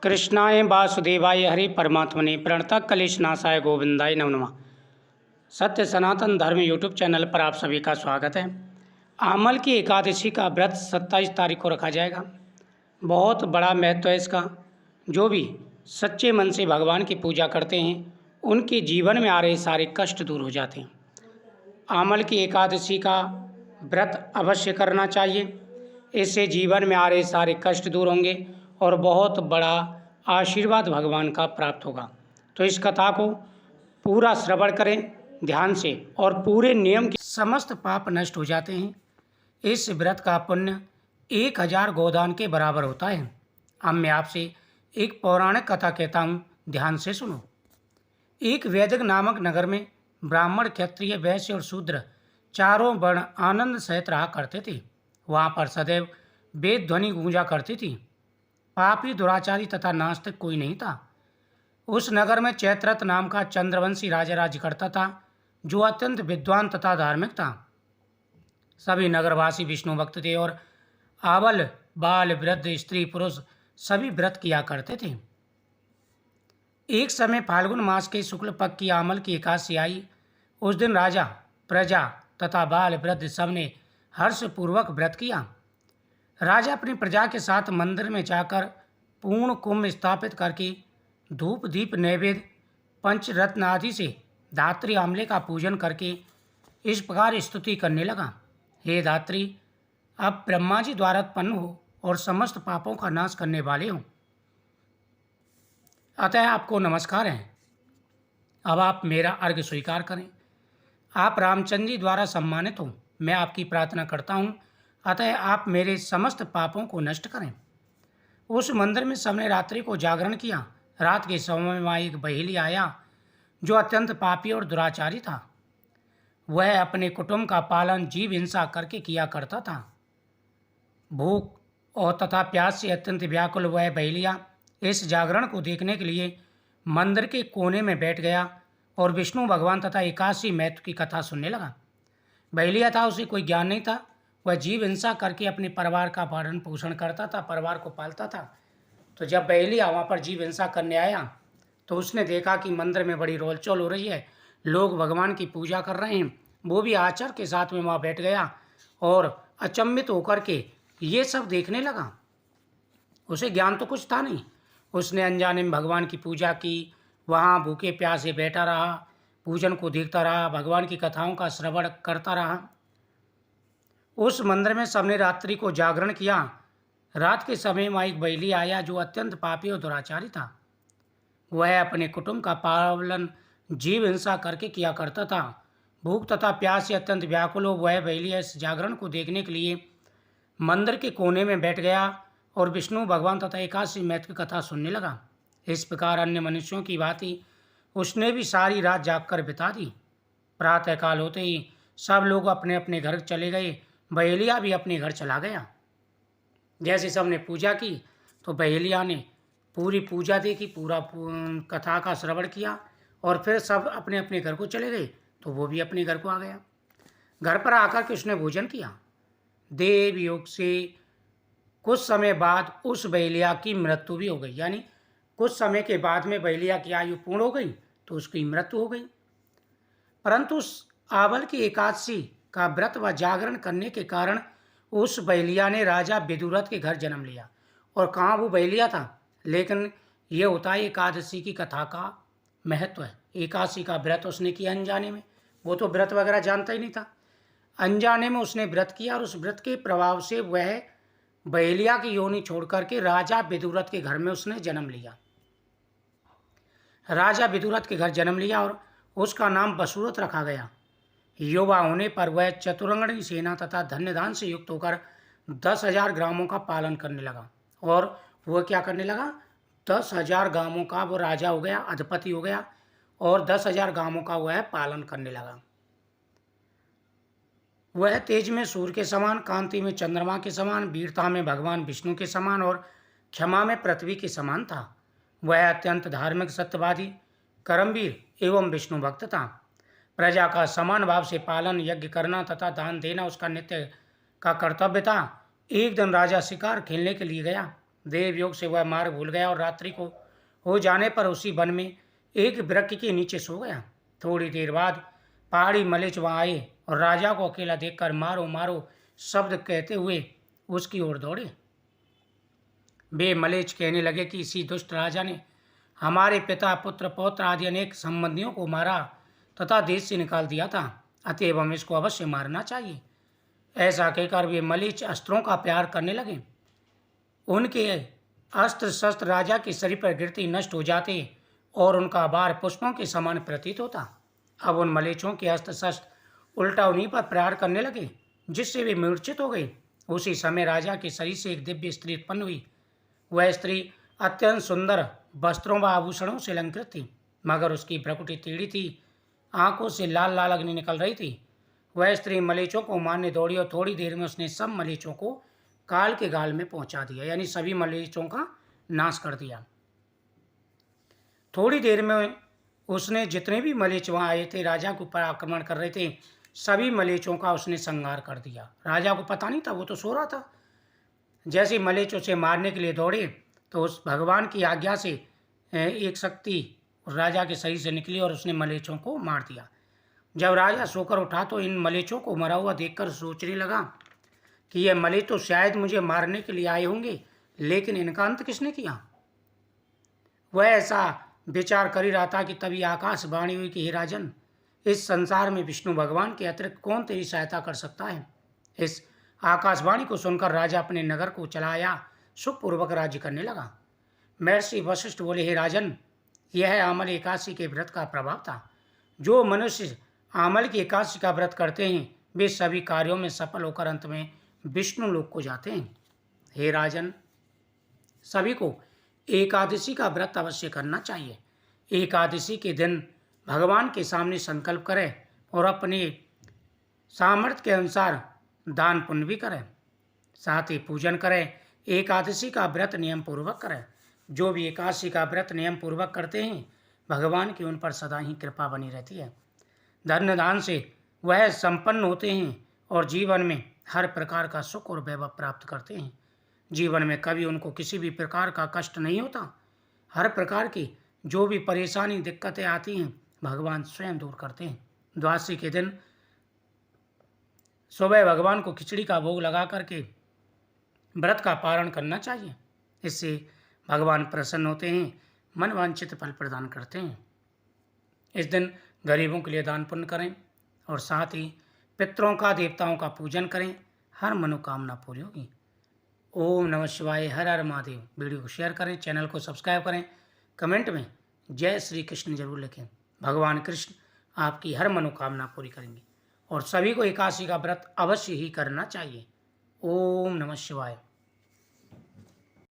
कृष्णाय वासुदेवाय हरि परमात्मने प्रणतः कलेशनाशाय गोविंदाय नमो नमः। सत्य सनातन धर्म यूट्यूब चैनल पर आप सभी का स्वागत है। आमल की एकादशी का व्रत 27 तारीख को रखा जाएगा। बहुत बड़ा महत्व है इसका। जो भी सच्चे मन से भगवान की पूजा करते हैं उनके जीवन में आ रहे सारे कष्ट दूर हो जाते हैं। आमल की एकादशी का व्रत अवश्य करना चाहिए। इससे जीवन में आ रहे सारे कष्ट दूर होंगे और बहुत बड़ा आशीर्वाद भगवान का प्राप्त होगा। तो इस कथा को पूरा श्रवण करें ध्यान से और पूरे नियम के समस्त पाप नष्ट हो जाते हैं। इस व्रत का पुण्य 1000 गोदान के बराबर होता है। अब मैं आपसे एक पौराणिक कथा कहता हूँ, ध्यान से सुनो। एक वैदिक नामक नगर में ब्राह्मण, क्षत्रिय, वैश्य और शूद्र चारों वर्ण आनंद सहित रहा करते थे। वहाँ पर सदैव वेद ध्वनि गूंजा करती थी। पापी, दुराचारी तथा नास्तिक कोई नहीं था। उस नगर में चैत्ररथ नाम का चंद्रवंशी राजा राज्य करता था, जो अत्यंत विद्वान तथा धार्मिक था। सभी नगरवासी विष्णु भक्त थे और आबल, बाल, वृद्ध, स्त्री, पुरुष सभी व्रत किया करते थे। एक समय फाल्गुन मास के शुक्ल पक्ष की आमल की एकादशी आई। उस दिन राजा, प्रजा तथा बाल, वृद्ध सबने हर्षपूर्वक व्रत किया। राजा अपनी प्रजा के साथ मंदिर में जाकर पूर्ण कुंभ स्थापित करके धूप, दीप, नैवेद्य, पंचरत्न आदि से धात्री आमले का पूजन करके इस प्रकार स्तुति करने लगा। हे धात्री, अब ब्रह्मा जी द्वारा उत्पन्न हो और समस्त पापों का नाश करने वाले हो, अतः आपको नमस्कार है। अब आप मेरा अर्घ्य स्वीकार करें। आप रामचंद्र जी द्वारा सम्मानित हो, मैं आपकी प्रार्थना करता हूँ, अतः आप मेरे समस्त पापों को नष्ट करें। उस मंदिर में सबने रात्रि को जागरण किया। रात के समय में एक बहेली आया जो अत्यंत पापी और दुराचारी था। वह अपने कुटुंब का पालन जीव हिंसा करके किया करता था। भूख और तथा प्यास से अत्यंत व्याकुल वह बहेलिया इस जागरण को देखने के लिए मंदिर के कोने में बैठ गया और विष्णु भगवान तथा एकादशी महत्व की कथा सुनने लगा। बहेलिया था, उसे कोई ज्ञान नहीं था। वह जीव हिंसा करके अपने परिवार का पालन पोषण करता था, परिवार को पालता था। तो जब बहेलिया वहाँ पर जीव हिंसा करने आया तो उसने देखा कि मंदिर में बड़ी रोलचोल हो रही है, लोग भगवान की पूजा कर रहे हैं। वो भी आचार के साथ में वहाँ बैठ गया और अचंभित होकर के ये सब देखने लगा। उसे ज्ञान तो कुछ था नहीं। उसने अनजाने में भगवान की पूजा की, वहाँ भूखे प्यासे बैठा रहा, पूजन को देखता रहा, भगवान की कथाओं का श्रवण करता रहा। उस मंदिर में सबने रात्रि को जागरण किया। रात के समय में एक बैली आया जो अत्यंत पापी और दुराचारी था। वह अपने कुटुंब का पालन जीव हिंसा करके किया करता था। भूख तथा प्यास से अत्यंत व्याकुल हो वह बैली इस जागरण को देखने के लिए मंदिर के कोने में बैठ गया और विष्णु भगवान तथा एकादशी महत्व की कथा सुनने लगा। इस प्रकार अन्य मनुष्यों की भांति उसने भी सारी रात जागकर बिता दी। प्रातःकाल होते ही सब लोग अपने अपने घर चले गए। बहेलिया भी अपने घर चला गया। जैसे सबने पूजा की तो बहेलिया ने पूरी पूजा देखी, पूरा कथा का श्रवण किया और फिर सब अपने अपने घर को चले गए। तो वो भी अपने घर को आ गया। घर पर आकर के उसने भोजन किया। देव योग से कुछ समय बाद उस बहेलिया की मृत्यु भी हो गई। यानी कुछ समय के बाद में बहेलिया की आयु पूर्ण हो गई तो उसकी मृत्यु हो गई। परंतु उस आबल की एकादशी का व्रत व जागरण करने के कारण उस बहेलिया ने राजा विदुरथ के घर जन्म लिया। और कहाँ वो बहेलिया था, लेकिन ये होता है एकादशी की कथा का महत्व है। एकादशी का व्रत उसने किया अनजाने में, वो तो व्रत वगैरह जानता ही नहीं था। अनजाने में उसने व्रत किया और उस व्रत के प्रभाव से वह बहेलिया की योनि छोड़ करके राजा विदुरथ के घर में उसने जन्म लिया। राजा विदुरथ के घर जन्म लिया और उसका नाम वसुरथ रखा गया। युवा होने पर वह चतुरंगणी सेना तथा धन्य दान से युक्त होकर 10,000 ग्रामों का पालन करने लगा। और वह क्या करने लगा, 10,000 गांवों का वो राजा हो गया, अधिपति हो गया और 10,000 गांवों का वह पालन करने लगा। वह तेज में सूर्य के समान, कांति में चंद्रमा के समान, वीरता में भगवान विष्णु के समान और क्षमा में पृथ्वी के समान था। वह अत्यंत धार्मिक, सत्यवादी, कर्मवीर एवं विष्णु भक्त था। प्रजा का समान भाव से पालन, यज्ञ करना तथा दान देना उसका नित्य का कर्तव्य था। एक दिन राजा शिकार खेलने के लिए गया। देव योग से वह मार्ग भूल गया और रात्रि को हो जाने पर उसी वन में एक वृक्ष के नीचे सो गया। थोड़ी देर बाद पहाड़ी मलेच वहां आए और राजा को अकेला देखकर मारो मारो शब्द कहते हुए उसकी ओर दौड़े। वे मलेच कहने लगे कि इसी दुष्ट राजा ने हमारे पिता पुत्र पौत्र आदि अनेक संबंधियों को मारा तथा देश से निकाल दिया था, अतएव हमें इसको अवश्य मारना चाहिए। ऐसा कहकर वे मलेच अस्त्रों का प्यार करने लगे। उनके अस्त्र शस्त्र राजा के शरीर पर गिरते ही नष्ट हो जाते और उनका भार पुष्पों के समान प्रतीत होता। अब उन मलेचों के अस्त्र शस्त्र उल्टा उन्हीं पर प्रहार करने लगे, जिससे वे मूर्छित हो गए। उसी समय राजा के शरीर से एक दिव्य स्त्री उत्पन्न हुई। वह स्त्री अत्यंत सुंदर वस्त्रों व आभूषणों से अलंकृत थी, मगर उसकी भ्रकुटी टेढ़ी थी, आंखों से लाल लाल अग्नि निकल रही थी। वह स्त्री मलेचों को मारने दौड़ी और थोड़ी देर में उसने सब मलेचों को काल के गाल में पहुंचा दिया, यानी सभी मलेचों का नाश कर दिया। थोड़ी देर में उसने जितने भी मलेच वहां आए थे राजा के ऊपर आक्रमण कर रहे थे, सभी मलेचों का उसने संहार कर दिया। राजा को पता नहीं था, वो तो सो रहा था। जैसे मलेच उसे मारने के लिए दौड़े तो उस भगवान की आज्ञा से एक शक्ति राजा के शरीर से निकली और उसने मलेचों को मार दिया। जब राजा सोकर उठा तो इन मलेचों को मरा हुआ देखकर सोचने लगा कि यह मलेच तो शायद मुझे मारने के लिए आए होंगे, लेकिन इनका अंत किसने किया। वह ऐसा विचार कर ही रहा था कि तभी आकाशवाणी हुई कि हे राजन, इस संसार में विष्णु भगवान के अतिरिक्त कौन तेरी सहायता कर सकता है। इस आकाशवाणी को सुनकर राजा अपने नगर को चलाया सुखपूर्वक राज्य करने लगा। महर्षि वशिष्ठ बोले, हे राजन, यह आमल एकादशी के व्रत का प्रभाव था। जो मनुष्य आमल की एकादशी का व्रत करते हैं वे सभी कार्यों में सफल होकर अंत में विष्णु लोक को जाते हैं। हे राजन, सभी को एकादशी का व्रत अवश्य करना चाहिए। एकादशी के दिन भगवान के सामने संकल्प करें और अपने सामर्थ्य के अनुसार दान पुण्य भी करें, साथ ही पूजन करें। एकादशी का व्रत नियम पूर्वक करें। जो भी एकादशी का व्रत नियम पूर्वक करते हैं भगवान की उन पर सदा ही कृपा बनी रहती है। धन दान से वह संपन्न होते हैं और जीवन में हर प्रकार का सुख और वैभव प्राप्त करते हैं। जीवन में कभी उनको किसी भी प्रकार का कष्ट नहीं होता। हर प्रकार की जो भी परेशानी दिक्कतें आती हैं भगवान स्वयं दूर करते हैं। द्वादशी के दिन सुबह भगवान को खिचड़ी का भोग लगा करके व्रत का पारण करना चाहिए। इससे भगवान प्रसन्न होते हैं, मन वांछित फल प्रदान करते हैं। इस दिन गरीबों के लिए दान पुण्य करें और साथ ही पितरों का देवताओं का पूजन करें, हर मनोकामना पूरी होगी। ओम नमः शिवाय, हर हर महादेव। वीडियो को शेयर करें, चैनल को सब्सक्राइब करें, कमेंट में जय श्री कृष्ण जरूर लिखें। भगवान कृष्ण आपकी हर मनोकामना पूरी करेंगे और सभी को एकादशी का व्रत अवश्य ही करना चाहिए। ओम नमः शिवाय।